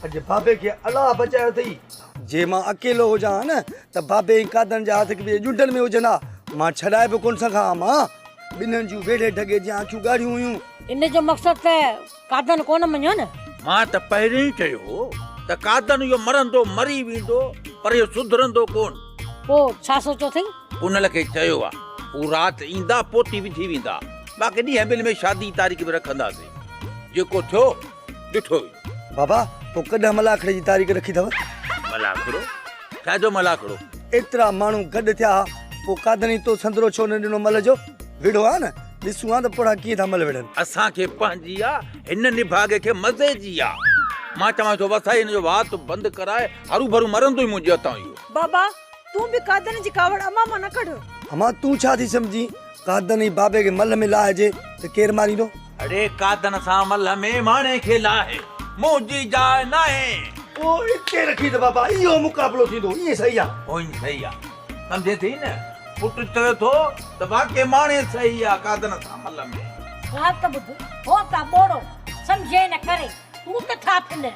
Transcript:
अॼु बाबे खे अलाह बचायो अथई। जे मां अकेलो हुजां न त बाबे कादन जा हथ बि जुंडनि में हुजनि हा। मां छॾाए बि कोन सघां मां। ॿिन्हिनि जूं वेढे ढगे जी आंखियूं ॻाढ़ियूं हुयूं। इन जो मक़सदु त कादन कोन मञियो न। मां त पहिरीं ई चयो त कादन इहो मरंदो मरी वेंदो पर इहो सुधरंदो कोन। पोइ छा सोचो अथई? उन खे चयो आहे हू राति ईंदा पोती विझी वेंदा, बाक़ी ॾींहं ॿिनि में शादी तारीख़ बि रखंदासीं। जेको थियो ॾिठो। बाबा पोइ कॾहिं मलाखड़े जी तारीख़ रखी अथव? मलाखड़ो? छाजो मलाखड़ो? एतिरा माण्हू गॾु थिया पोइ कादन तो संदरो छो न ॾिनो मल जो? विड़ो आहे न, ॾिसूं हा त पोड़ा कीअं था मल विड़नि। असांखे पंहिंजी आहे, हिन निभागे खे मज़े जी आहे। मां चवां थो बस हिन जो वात बंदि कराए हरू भरू मरंदो ई मुंहिंजे हथां इहो। बाबा तूं बि कादन जी कावड़ अम्मा मां न कढ। अम्मा तूं छा थी सम्झी? कादन ई बाबे खे मल में लाहिजे त केरु मारींदो? अरे कादन सां मल में माणे खे लाहे मुंहिंजी जाइ न आहे। ओ इते रखी त बाबा इहो मुक़ाबलो थींदो। ईअं सही आहे? ओइ सही आहे, सम्झे थी न। पुट चवे थो त वाके माणे सही आहे कादन सां मल में। हा त ॿुध, हो त ॿोड़ो सम्झे न करे तूं त था फिल।